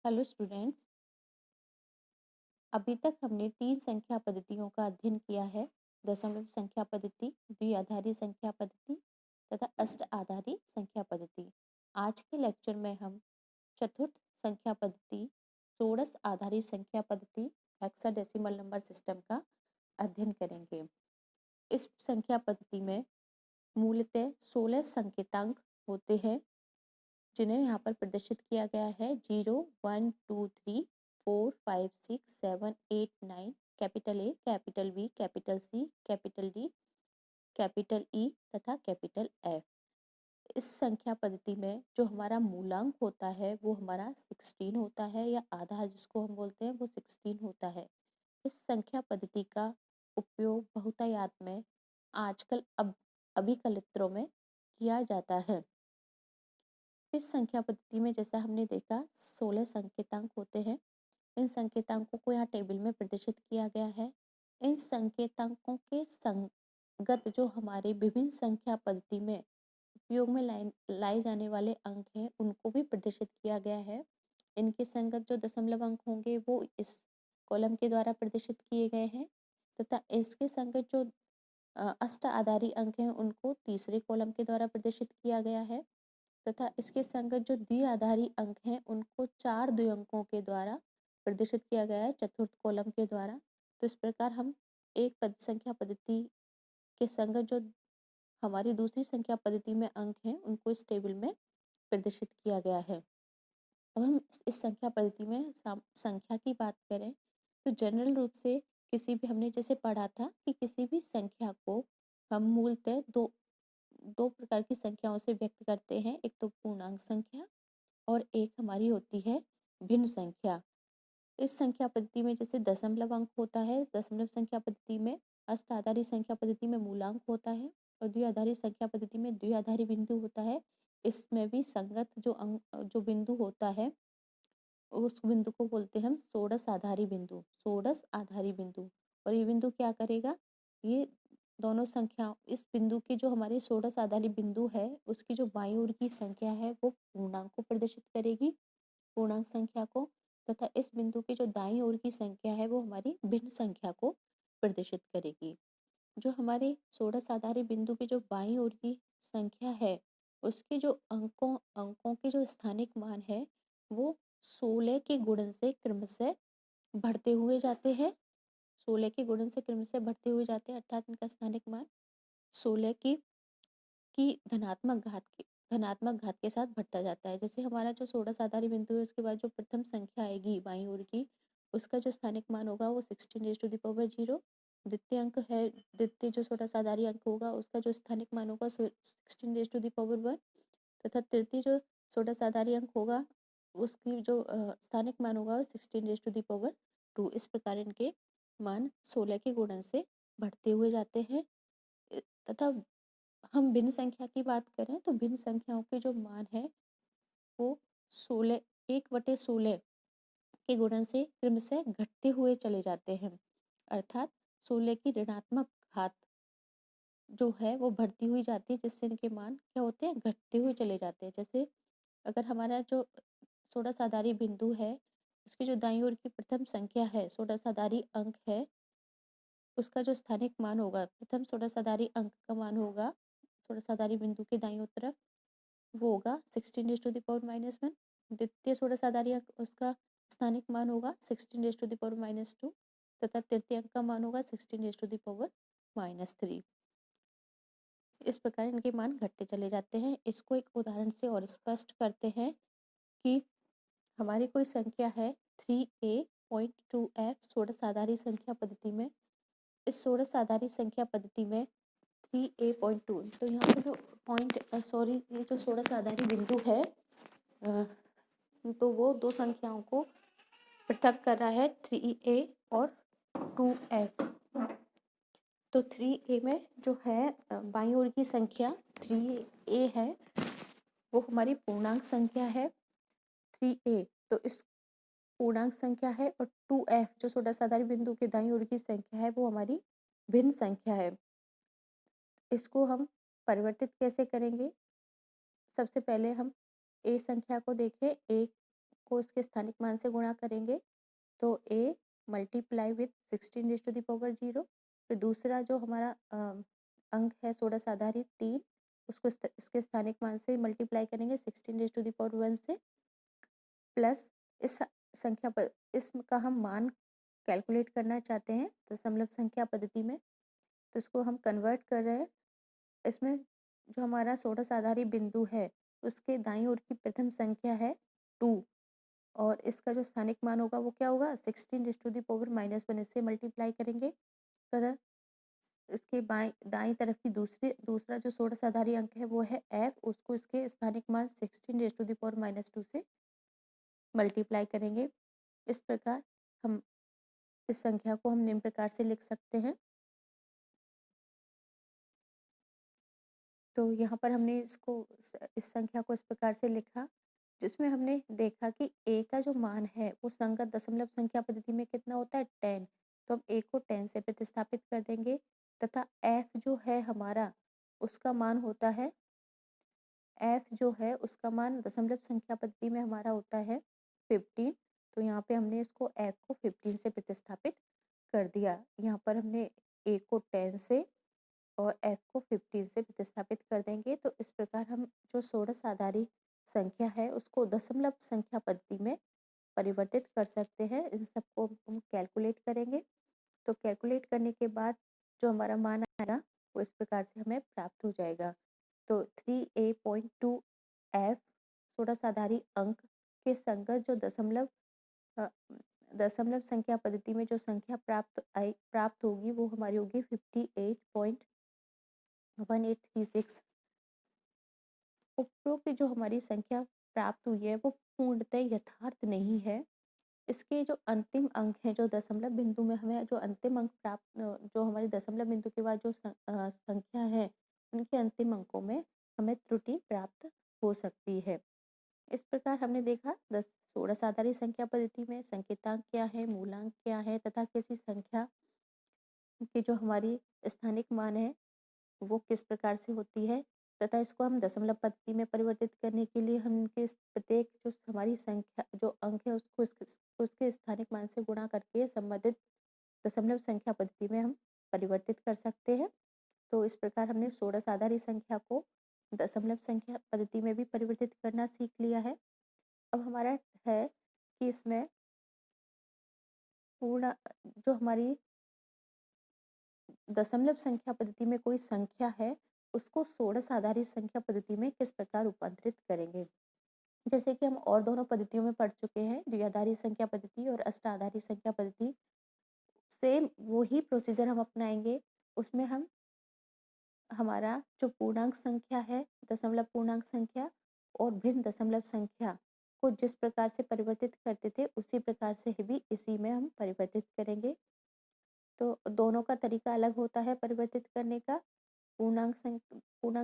Hello students. अभी तक हमने 3 संख्या पद्धतियों का अध्ययन किया है। दशमलव संख्या पद्धति, द्विआधारी संख्या पद्धति तथा अष्ट आधारी संख्या पद्धति। आज के लेक्चर में हम चतुर्थ संख्या पद्धति, षोडश आधारी संख्या पद्धति, हेक्साडेसिमल नंबर सिस्टम का अध्ययन करेंगे। इस संख्या पद्धति में मूलतः 16 संकेतांक होते हैं, जिन्हें यहाँ पर प्रदर्शित किया गया है। 0, 1, 2, 3, 4, 5, 6, 7, 8, 9, capital A, capital B, capital C, capital D, capital E तथा कैपिटल एफ। इस संख्या पद्धति में जो हमारा मूलांक होता है वो हमारा 16 होता है, या आधार जिसको हम बोलते हैं वो 16 होता है। इस संख्या पद्धति का उपयोग बहुतायत में आजकल अभिकलित्रों में किया जाता है। इस संख्या पद्धति में जैसा हमने देखा 16 संकेतांक होते हैं। इन संकेतांकों को यहाँ टेबल में प्रदर्शित किया गया है। इन संकेतांकों के संगत जो हमारे विभिन्न संख्या पद्धति में उपयोग में लाए जाने वाले अंक हैं उनको भी प्रदर्शित किया गया है। इनके संगत जो दशमलव अंक होंगे वो इस कॉलम के द्वारा प्रदर्शित किए गए हैं, तथा इसके संगत जो अष्ट आधारी अंक हैं उनको तीसरे कॉलम के द्वारा प्रदर्शित किया गया है, तथा इसके संगत जो द्विआधारी अंक हैं उनको 4 द्विअंकों के द्वारा प्रदर्शित किया गया है चतुर्थ कॉलम के द्वारा। तो इस प्रकार हम एक संख्या पद्धति के संगत जो हमारी दूसरी संख्या पद्धति में अंक हैं उनको इस टेबल में प्रदर्शित किया गया है। अब हम इस संख्या पद्धति में संख्या की बात करें तो जनरल रूप से किसी भी, हमने जैसे पढ़ा था कि किसी भी संख्या को हम मूलतः दो दो प्रकार की संख्याओं से व्यक्त करते हैं। एक तो पूर्णांक संख्या और एक हमारी होती है भिन्न संख्या। इस संख्या पद्धति में जैसे दशमलव अंक होता है, दशमलव संख्या पद्धति में अष्ट आधारी संख्या पद्धति में मूलांक होता है, और द्विआधारी संख्या पद्धति में द्विआधारी बिंदु होता है। इसमें भी संगत जो बिंदु होता है उस बिंदु को बोलते हैं हम षोडश आधारी बिंदु, षोडश आधारी बिंदु। और ये बिंदु क्या करेगा, ये दोनों संख्याओं, इस बिंदु की जो हमारे षोडश आधारी बिंदु है उसकी जो बाईं ओर की संख्या है वो पूर्णांक को प्रदर्शित करेगी, पूर्णांक संख्या को, तथा इस बिंदु की जो दाईं ओर की संख्या है वो हमारी भिन्न संख्या को प्रदर्शित करेगी। जो हमारे षोडश आधारी बिंदु की जो बाईं ओर की संख्या है उसके जो अंकों के जो स्थानिक मान है वो 16 के गुणन से क्रमशः बढ़ते हुए जाते हैं। 16 के गुणन से क्रमशः बढ़ते हुए जाते हैं, अर्थात इनका स्थानिक मान 16 की धनात्मक घात के साथ बढ़ता जाता है। जैसे हमारा जो षोडश आधारी बिंदु है उसके बाद जो प्रथम संख्या आएगी बाईं ओर की, उसका जो स्थानिक मान होगा वो 16 द्वितीय अंक है, द्वितीय जो षोडश आधारी अंक होगा उसका जो स्थानिक मान होगा 16 तथा तृतीय जो षोडश आधारी अंक होगा उसकी जो स्थानिक मान होगा 16 इस प्रकार इनके मान 16 के गुणन से बढ़ते हुए जाते हैं। तथा हम भिन्न संख्या की बात करें तो भिन्न संख्याओं के जो मान है वो 16 1/16 के गुणन से क्रमशः घटते हुए चले जाते हैं, अर्थात 16 की ऋणात्मक घात जो है वो बढ़ती हुई जाती है, जिससे इनके मान क्या होते हैं, घटते हुए चले जाते हैं। जैसे अगर हमारा जो षोडश आधारी बिंदु है उसकी जो दाईं ओर की प्रथम संख्या है, षोडश आधारी अंक है, उसका जो स्थानिक मान होगा, प्रथम षोडश आधारी अंक का मान होगा षोडश आधारी बिंदु के दाईं ओर तरफ, वो होगा 16 - 1। द्वितीय षोडश आधारी अंक उसका स्थानिक मान होगा 16 - 2, तथा तृतीय अंक का मान होगा 16 - 3। इस प्रकार इनके मान घटते चले जाते हैं। इसको एक उदाहरण से और स्पष्ट करते हैं कि हमारी कोई संख्या है 3a.2f षोडश आधारी संख्या पद्धति में। इस षोडश आधारी संख्या पद्धति में 3a.2, तो यहाँ पे जो ये जो षोडश आधारी बिंदु है तो वो दो संख्याओं को पृथक कर रहा है, 3a और 2f। तो 3a में जो है बाईं ओर की संख्या 3a है, वो हमारी पूर्णांक संख्या है 3a, तो इस पूर्णांक संख्या है, और 2f जो षोडश आधारी बिंदु के दाईं ओर की संख्या है वो हमारी भिन्न संख्या है। इसको हम परिवर्तित कैसे करेंगे, सबसे पहले हम a संख्या को देखें, a को इसके स्थानिक मान से गुणा करेंगे तो a multiply with 16 raise to the power 0। फिर दूसरा जो हमारा अंक है षोडश आधारी 3, उसको इसके स्थानिक मान से मल्टीप्लाई करेंगे 16 रेज़ टू द पावर 1 से, प्लस इस संख्या पर इसका हम मान कैलकुलेट करना चाहते हैं दशमलव संख्या पद्धति में, तो इसको हम कन्वर्ट कर रहे हैं। इसमें जो हमारा षोडश आधारी बिंदु है उसके दाईं ओर की प्रथम संख्या है 2, और इसका जो स्थानिक मान होगा वो क्या होगा 16 रेज़ टू द पावर -1, इससे मल्टीप्लाई करेंगे तथा इसके दाईं तरफ की दूसरा जो षोडश आधारी अंक है वो है f, उसको इसके स्थानिक मान 16 रेज़ टू द पावर -2 से मल्टीप्लाई करेंगे। इस प्रकार हम इस संख्या को हम निम्न प्रकार से लिख सकते हैं। तो यहाँ पर हमने इस संख्या को इस प्रकार से लिखा, जिसमें हमने देखा कि a का जो मान है वो संगत दशमलव संख्या पद्धति में कितना होता है 10, तो हम a को 10 से प्रतिस्थापित कर देंगे तथा f जो है हमारा उसका मान होता है, f जो है उसका मान दशमलव संख्या पद्धति में हमारा होता है 15, तो यहाँ पे हमने इसको f को 15 से प्रतिस्थापित कर दिया। यहाँ पर हमने a को 10 से और f को 15 से प्रतिस्थापित कर देंगे, तो इस प्रकार हम जो षोडश आधारी संख्या है उसको दशमलव संख्या पद्धति में परिवर्तित कर सकते हैं। इन सबको हम कैलकुलेट करेंगे, तो कैलकुलेट करने के बाद जो हमारा मान आएगा वो इस प्रकार से हमें प्राप्त हो जाएगा। तो 3a.2f षोडश आधारी अंक के संगत जो दशमलव संख्या पद्धति में जो संख्या प्राप्त होगी वो हमारी होगी 58.1836। उपरोक्त जो हमारी संख्या प्राप्त हुई है वो पूर्णतः यथार्थ नहीं है। इसके जो अंतिम अंक हैं, जो दशमलव बिंदु में हमें जो अंतिम अंक जो हमारे दशमलव बिंदु के बाद जो संख्या है उनके अंतिम अंकों में हमें त्रुटि प्राप्त हो सकती है। इस प्रकार हमने देखा षोडश आधारी संख्या पद्धति में संकेतांक क्या है, मूलांक क्या है तथा किसी संख्या की जो हमारी स्थानिक मान है वो किस प्रकार से होती है, तथा इसको हम दशमलव पद्धति में परिवर्तित करने के लिए हम इनके प्रत्येक जो हमारी संख्या जो अंक है उसको उसके स्थानिक मान से गुणा करके संबंधित दशमलव संख्या पद्धति में हम परिवर्तित कर सकते हैं। तो इस प्रकार हमने षोडश आधारी संख्या को दशमलव संख्या पद्धति में भी परिवर्तित करना सीख लिया है। अब हमारा है कि इसमें पूर्ण जो हमारी दशमलव संख्या पद्धति में कोई संख्या है उसको षोडश आधारित संख्या पद्धति में किस प्रकार रूपांतरित करेंगे। जैसे कि हम और दोनों पद्धतियों में पढ़ चुके हैं, द्विआधारी संख्या पद्धति और अष्टाधारी संख्या पद्धति, सेम वही प्रोसीजर हम अपनाएंगे। उसमें हम हमारा जो पूर्णांक संख्या है, दशमलव पूर्णांक संख्या और भिन्न दशमलव संख्या को जिस प्रकार से परिवर्तित करते थे उसी प्रकार से भी इसी में हम परिवर्तित करेंगे। तो दोनों का तरीका अलग होता है परिवर्तित करने का। पूर्णांक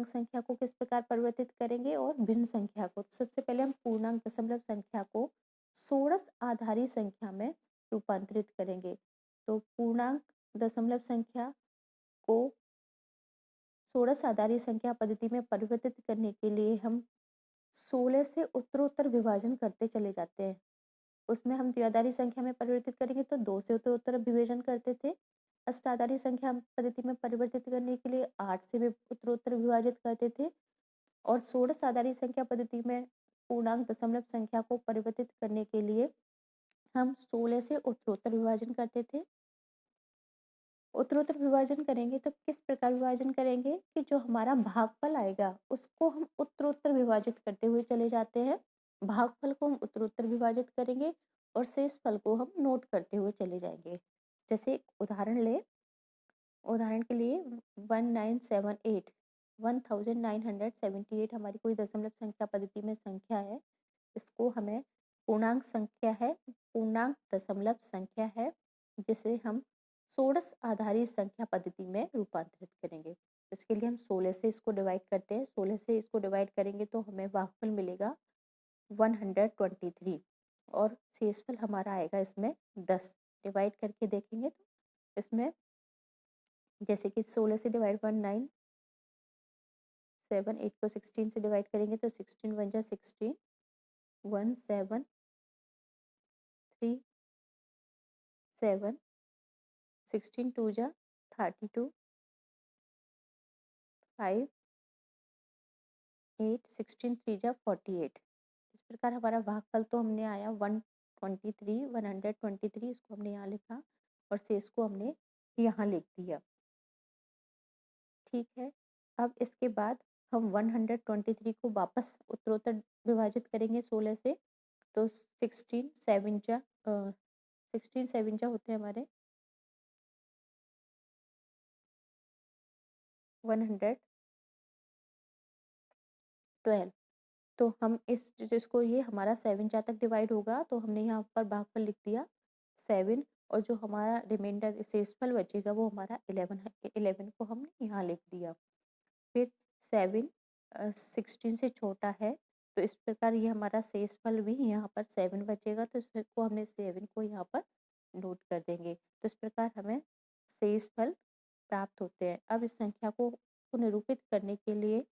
संख्या को किस प्रकार परिवर्तित करेंगे और भिन्न संख्या को। तो सबसे पहले हम पूर्णांक दशमलव संख्या को षोडश आधारी संख्या में रूपांतरित करेंगे। तो पूर्णांक दशमलव संख्या को षोडश आधारी संख्या पद्धति में परिवर्तित करने के लिए हम 16 से उत्तरोत्तर विभाजन करते चले जाते हैं। उसमें हम द्विआधारी संख्या में परिवर्तित करेंगे तो 2 से उत्तरोत्तर विभाजन करते थे। अष्टाधारी संख्या पद्धति में परिवर्तित करने के लिए 8 से भी उत्तरोत्तर विभाजित करते थे, और षोडश आधारी संख्या पद्धति में पूर्णांक दशमलव संख्या को परिवर्तित करने के लिए हम 16 से उत्तरोत्तर विभाजन करते थे। उत्तरोत्तर विभाजन करेंगे तो किस प्रकार विभाजन करेंगे कि जो हमारा भागफल आएगा उसको हम उत्तरोत्तर विभाजित करते हुए चले जाते हैं। भागफल को हम उत्तरोत्तर विभाजित करेंगे और शेष फल को हम नोट करते हुए चले जाएंगे। जैसे एक उदाहरण के लिए 1978 हमारी कोई दशमलव संख्या पद्धति में संख्या है। इसको हमें पूर्णांक दशमलव संख्या है जिसे हम षोडश आधारी संख्या पद्धति में रूपांतरित करेंगे। इसके लिए हम 16 से इसको डिवाइड करते हैं। 16 से इसको डिवाइड करेंगे तो हमें भागफल मिलेगा 123 और शेषफल हमारा आएगा इसमें 10। डिवाइड करके देखेंगे तो इसमें जैसे कि 16 से डिवाइड 1978 को 16 से डिवाइड करेंगे तो 16 1 जा 16 17 7, 16 2 जा 32, 5, 8, 16 3 जा 48। इस प्रकार हमारा भागफल तो हमने आया 123, 123, इसको हमने यहाँ लिखा और शेष को हमने यहाँ लिख दिया। ठीक है, अब इसके बाद हम 123 को वापस उत्तरोत्तर विभाजित करेंगे 16 से, तो 16 7 जा होते हैं हमारे 112। तो हम इस जिसको ये हमारा 7 जा तक डिवाइड होगा तो हमने यहाँ पर भागफल लिख दिया 7, और जो हमारा रिमाइंडर शेषफल बचेगा वो हमारा 11 है। 11 को हमने यहाँ लिख दिया। फिर 7 16 से छोटा है, तो इस प्रकार ये हमारा शेषफल भी यहाँ पर 7 बचेगा, तो इसको हमने 7 को यहाँ पर नोट कर देंगे। तो इस प्रकार हमें शेषफल प्राप्त होते हैं। अब इस संख्या को निरूपित करने के लिए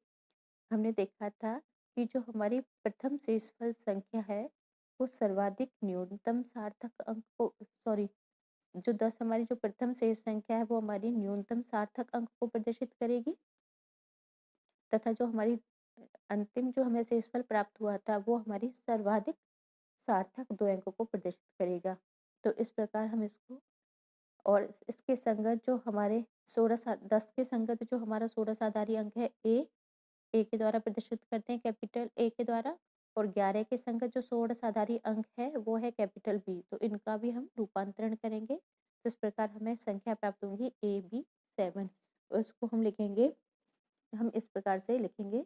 हमने देखा था कि जो हमारी प्रथम शेषफल संख्या है वो सर्वाधिक न्यूनतम सार्थक अंक को जो 10 हमारी जो प्रथम शेष संख्या है वो हमारी न्यूनतम सार्थक अंक को प्रदर्शित करेगी, तथा जो हमारी अंतिम जो हमें शेषफल प्राप्त हुआ था वो हमारी सर्वाधिक सार्थक 2 अंकों को प्रदर्शित करेगा। तो इस प्रकार हम इसको, और इसके संगत जो हमारे 10 के संगत जो हमारा षोडश आधारी अंक है ए के द्वारा प्रदर्शित करते हैं कैपिटल ए के द्वारा, और 11 के संगत जो षोडश आधारी अंक है वो है कैपिटल बी, तो इनका भी हम रूपांतरण करेंगे। तो इस प्रकार हमें संख्या प्राप्त होंगी AB 7, उसको हम लिखेंगे, हम इस प्रकार से लिखेंगे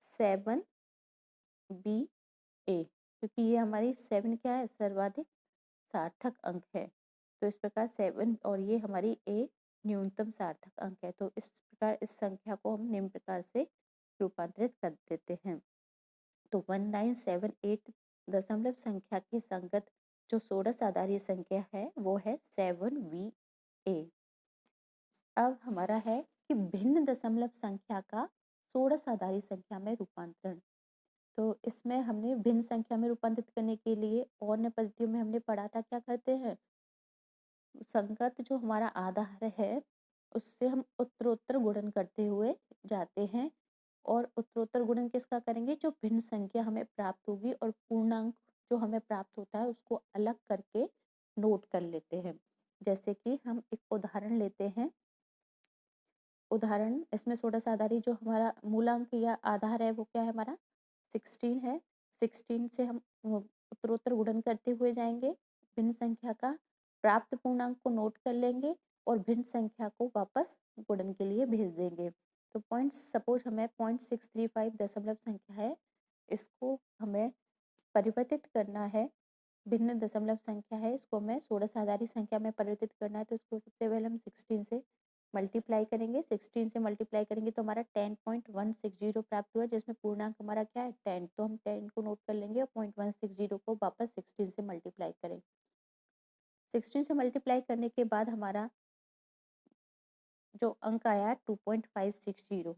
7BA, क्योंकि ये हमारी 7 क्या है, सर्वाधिक सार्थक अंक है। तो इस प्रकार 7 और ये हमारी ए न्यूनतम सार्थक अंक है। तो इस प्रकार इस संख्या को हम निम्न प्रकार से रूपांतरित कर देते हैं। तो 1978 दशमलव संख्या के संगत जो षोडश आधारी संख्या है वो है 7VA। अब हमारा है कि भिन्न दशमलव संख्या का षोडश आधारी संख्या में रूपांतरण। तो इसमें हमने भिन्न संख्या में रूपांतरित करने के लिए और अन्य पद्धतियों में हमने पढ़ा था, क्या करते हैं, संगत जो हमारा आधार है उससे हम उत्तरोत्तर गुणन करते हुए जाते हैं, और उत्तरोत्तर गुणन किसका करेंगे, जो भिन्न संख्या हमें प्राप्त होगी और पूर्णांक जो हमें प्राप्त होता है उसको अलग करके नोट कर लेते हैं। जैसे कि हम एक उदाहरण लेते हैं, उदाहरण इसमें षोडश आधारी जो हमारा मूलांक या आधार है वो क्या है, हमारा 16 है। 16 से हम उत्तरोत्तर गुणन करते हुए जाएंगे, भिन्न संख्या का प्राप्त पूर्णांक को नोट कर लेंगे और भिन्न संख्या को वापस गुणन के लिए भेज देंगे। तो पॉइंट सपोज हमें 0.635 दशमलव संख्या है, इसको हमें परिवर्तित करना है, भिन्न दशमलव संख्या है, इसको हमें षोडश आधारी संख्या में परिवर्तित करना है। तो इसको सबसे पहले हम 16 से मल्टीप्लाई करेंगे, 16 से मल्टीप्लाई करेंगे तो हमारा 10.160 प्राप्त हुआ, जिसमें पूर्णांक हमारा क्या है 10, तो हम 10 को नोट कर लेंगे और 0.160 को वापस 16 से मल्टीप्लाई करें। 16 से मल्टीप्लाई करने के बाद हमारा जो अंक आया 2.560,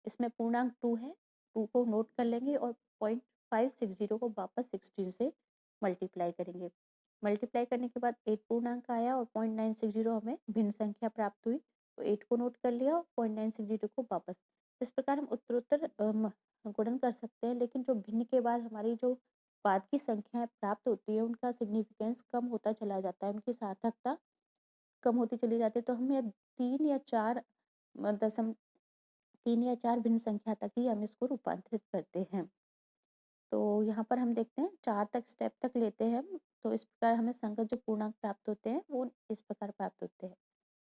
इसमें पूर्णांक 2 है, 2 को नोट कर लेंगे और 0.560 को वापस 16 से मल्टीप्लाई करेंगे। मल्टीप्लाई करने के बाद 8 पूर्णांक आया और 0.960 हमें भिन्न संख्या प्राप्त हुई, तो 8 को नोट कर लिया और 0.960 को वापस। इस प्रकार हम उत्तरोत्तर गुणन कर सकते हैं, लेकिन जो भिन्न के बाद हमारी जो बाद की संख्याएं प्राप्त होती है उनका सिग्निफिकेंस कम होता चला जाता है, उनकी सार्थकता कम होती चली जाती है, तो हमें 3 या 4 दशम 3 या 4 भिन्न संख्या तक ही हम इसको रूपांतरित करते हैं। तो यहाँ पर हम देखते हैं 4 तक स्टेप तक लेते हैं हम, तो इस प्रकार हमें संगत जो पूर्णांक प्राप्त होते हैं वो इस प्रकार प्राप्त होते हैं।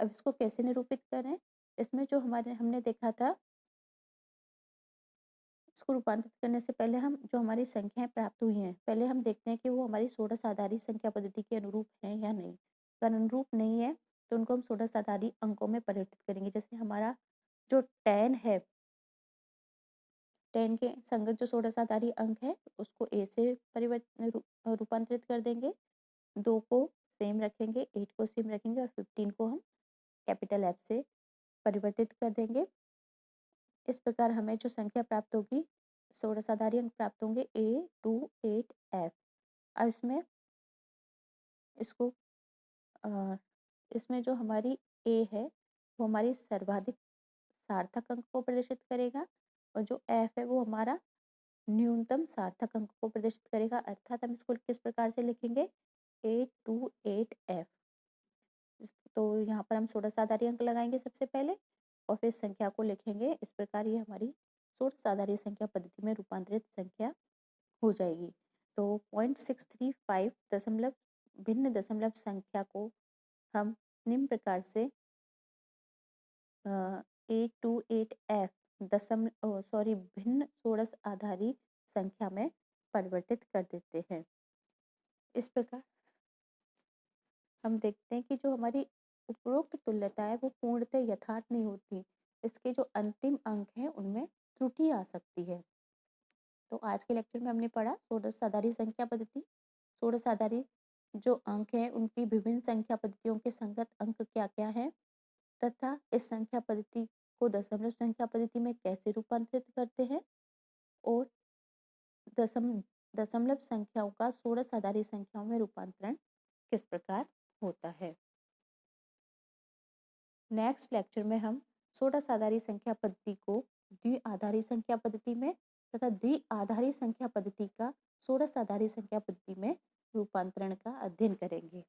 अब इसको कैसे निरूपित करें, इसमें जो हमारे हमने देखा था, इसको रूपांतरित करने से पहले हम जो हमारी संख्याएं प्राप्त हुई हैं पहले हम देखते हैं कि वो हमारी षोडश आधारी संख्या पद्धति के अनुरूप हैं या नहीं। अगर अनुरूप नहीं है तो उनको हम षोडश आधारी अंकों में परिवर्तित करेंगे। जैसे हमारा जो 10 है, 10 के संगत जो षोडश आधारी अंक है उसको ए से रूपांतरित कर देंगे, 2 को सेम रखेंगे, 8 को सेम रखेंगे और 15 को हम कैपिटल एफ से परिवर्तित कर देंगे। इस प्रकार हमें जो संख्या प्राप्त होगी, षोडश आधारी अंक प्राप्त होंगे A2 8F। अब इसमें इसको अ, इसमें जो हमारी ए है वो हमारी सर्वाधिक सार्थक अंक को प्रदर्शित करेगा और जो एफ है वो हमारा न्यूनतम सार्थक अंक को प्रदर्शित करेगा। अर्थात हम इसको किस प्रकार से लिखेंगे, 828F। तो यहाँ पर हम षोडश आधारी अंक लगाएंगे सबसे पहले और फिर संख्या को लिखेंगे इस प्रकार। ये हमारी षोडश आधारी संख्या पद्धति में रूपांतरित संख्या हो जाएगी। तो 0.635 दशमलव भिन्न दशमलव संख्या को हम निम्न प्रकार से 828F भिन्न षोडश आधारी संख्या में परिवर्तित कर देते हैं। इस प्रकार हम देखते हैं कि जो हमारी उपरोक्त तुल्यता है वो पूर्णतः यथार्थ नहीं होती। इसके जो अंतिम अंक हैं उनमें त्रुटि आ सकती है। तो आज के लेक्चर में हमने पढ़ा षोडश आधारी संख्या पद्धति। षोडश आधारी जो अंक हैं उनकी विभिन्न संख्या पद्धतियों के संगत अंक क्या क्या हैं तथा इस संख्या पद्धति को दशमलव संख्या पद्धति में कैसे रूपांतरित करते हैं और दशम दशमलव संख्याओं का षोडश आधारी संख्याओं में रूपांतरण किस प्रकार होता है। नेक्स्ट लेक्चर में हम षोडश आधारी संख्या पद्धति को द्विआधारी संख्या पद्धति में तथा द्विआधारी संख्या पद्धति का षोडश आधारी संख्या पद्धति में रूपांतरण का अध्ययन करेंगे।